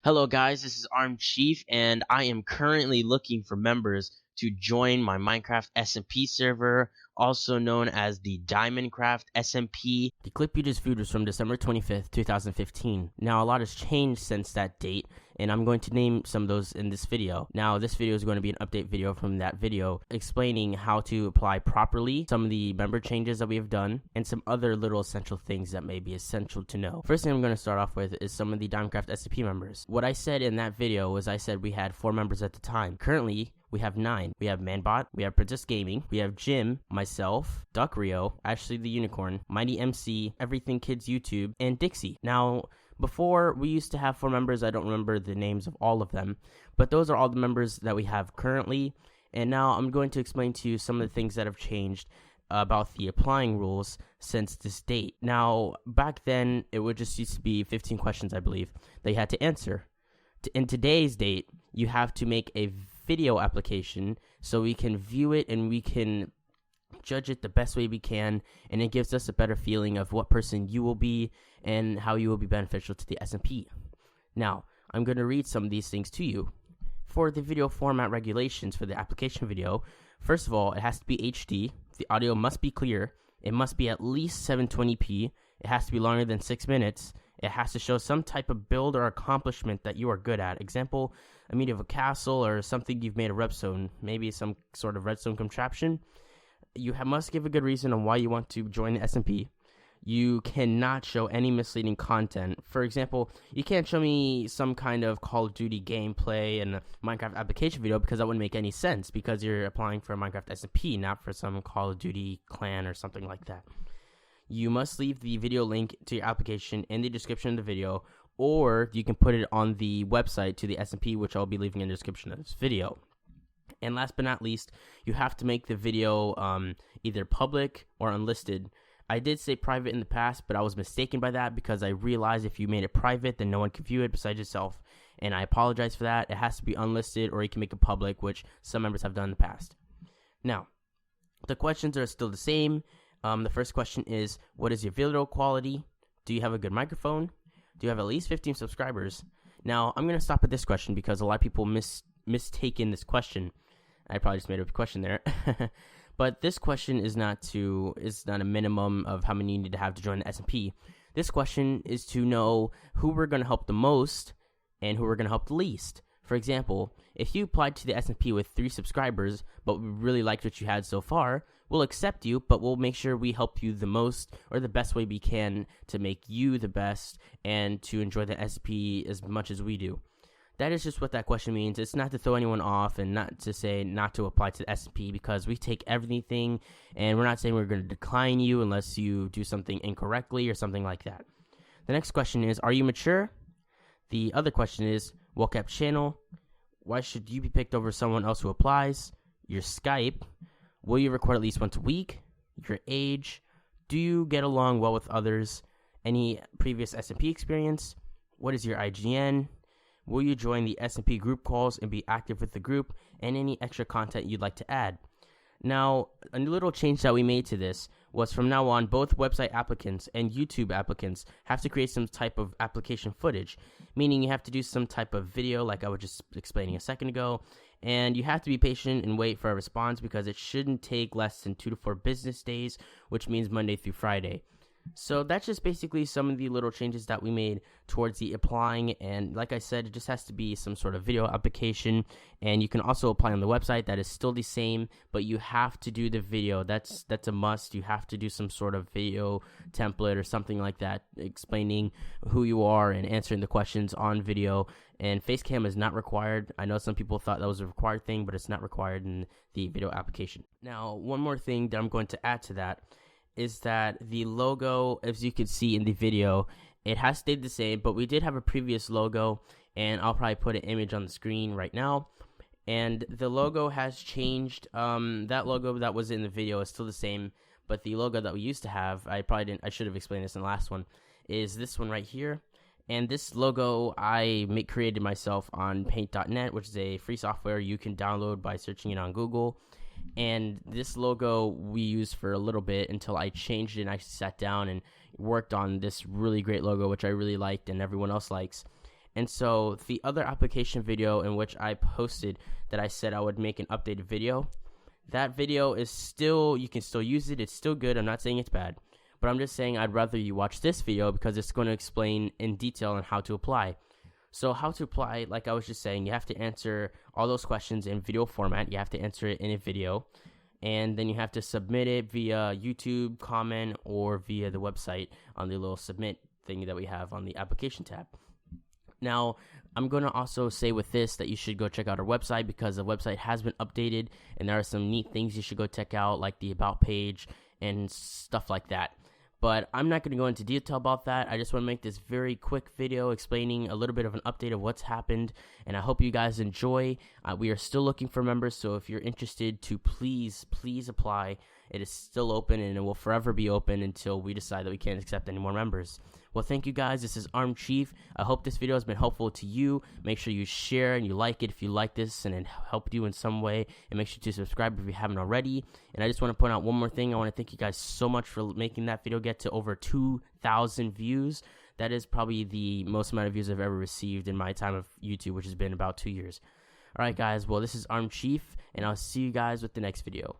Hello guys, this is Armed Chief and I am currently looking for members to join my Minecraft SMP server, also known as the DiamondCraft SMP. The clip you just viewed was from December 25th, 2015. Now, a lot has changed since that date, and I'm going to name some of those in this video. Now, this video is going to be an update video from that video, explaining how to apply properly, some of the member changes that we have done, and some other little essential things that may be essential to know. First thing I'm going to start off with is some of the DiamondCraft SMP members. What I said in that video was I said we had 4 members at the time. Currently, we have 9. We have Manbot, we have Princess Gaming, we have Jim, myself, Duck Rio, Ashley the Unicorn, Mighty MC, Everything Kids YouTube, and Dixie. Now, before we used to have 4 members. I don't remember the names of all of them, but those are all the members that we have currently. And now I'm going to explain to you some of the things that have changed about the applying rules since this date. Now, back then, it would just used to be 15 questions, I believe, that you had to answer. In today's date, you have to make a video application so we can view it and we can judge it the best way we can, and it gives us a better feeling of what person you will be and how you will be beneficial to the SMP. Now, I'm going to read some of these things to you. For the video format regulations for the application video, first of all, it has to be HD, the audio must be clear, it must be at least 720p, it has to be longer than 6 minutes, it has to show some type of build or accomplishment that you are good at. Example, a meat of a castle or something you've made a redstone, maybe some sort of redstone contraption. You must give a good reason on why you want to join the SMP. You cannot show any misleading content. For example, you can't show me some kind of Call of Duty gameplay in a Minecraft application video because that wouldn't make any sense because you're applying for a Minecraft SMP, not for some Call of Duty clan or something like that. You must leave the video link to your application in the description of the video, or you can put it on the website to the SMP, which I'll be leaving in the description of this video. And last but not least, you have to make the video either public or unlisted. I did say private in the past, but I was mistaken by that because I realized if you made it private, then no one can view it besides yourself. And I apologize for that. It has to be unlisted, or you can make it public, which some members have done in the past. Now, the questions are still the same. The first question is, what is your video quality? Do you have a good microphone? Do you have at least 15 subscribers? Now, I'm going to stop at this question because a lot of people mistaken this question. I probably just made up a question there. But this question is not a minimum of how many you need to have to join the SMP. This question is to know who we're going to help the most and who we're going to help the least. For example, if you applied to the SMP with 3 subscribers, but we really liked what you had so far, we'll accept you, but we'll make sure we help you the most or the best way we can to make you the best and to enjoy the SMP as much as we do. That is just what that question means. It's not to throw anyone off and not to say not to apply to the SMP, because we take everything, and we're not saying we're going to decline you unless you do something incorrectly or something like that. The next question is, are you mature? The other question is, what kept channel? Why should you be picked over someone else who applies? Your Skype. Will you record at least once a week? Your age. Do you get along well with others? Any previous SMP experience? What is your IGN? Will you join the SMP group calls and be active with the group? And any extra content you'd like to add? Now, a little change that we made to this was from now on, both website applicants and YouTube applicants have to create some type of application footage, meaning you have to do some type of video like I was just explaining a second ago, and you have to be patient and wait for a response because it shouldn't take less than 2 to 4 business days, which means Monday through Friday. So that's just basically some of the little changes that we made towards the applying, and like I said, it just has to be some sort of video application, and you can also apply on the website. That is still the same, but you have to do the video. That's a must. You have to do some sort of video template or something like that explaining who you are and answering the questions on video, and Facecam is not required. I know some people thought that was a required thing, but it's not required in the video application. Now, one more thing that I'm going to add to that is that the logo, as you can see in the video, it has stayed the same, but we did have a previous logo, and I'll probably put an image on the screen right now. And the logo has changed. That logo that was in the video is still the same, but the logo that we used to have, I should have explained this in the last one, is this one right here. And this logo I created myself on paint.net, which is a free software you can download by searching it on Google. And this logo we used for a little bit until I changed it and actually sat down and worked on this really great logo, which I really liked and everyone else likes. And so the other application video in which I posted that I said I would make an updated video, that video is still, you can still use it. It's still good. I'm not saying it's bad, but I'm just saying I'd rather you watch this video because it's going to explain in detail on how to apply. So how to apply, like I was just saying, you have to answer all those questions in video format. You have to answer it in a video, and then you have to submit it via YouTube comment or via the website on the little submit thing that we have on the application tab. Now, I'm going to also say with this that you should go check out our website because the website has been updated and there are some neat things you should go check out, like the about page and stuff like that. But I'm not going to go into detail about that. I just want to make this very quick video explaining a little bit of an update of what's happened, and I hope you guys enjoy. We are still looking for members, so if you're interested to please apply. It is still open, and it will forever be open until we decide that we can't accept any more members. Well, thank you guys. This is Armed Chief. I hope this video has been helpful to you. Make sure you share and you like it if you like this and it helped you in some way. And make sure to subscribe if you haven't already. And I just want to point out one more thing. I want to thank you guys so much for making that video get to over 2,000 views. That is probably the most amount of views I've ever received in my time of YouTube, which has been about 2 years. All right, guys. Well, this is Armed Chief, and I'll see you guys with the next video.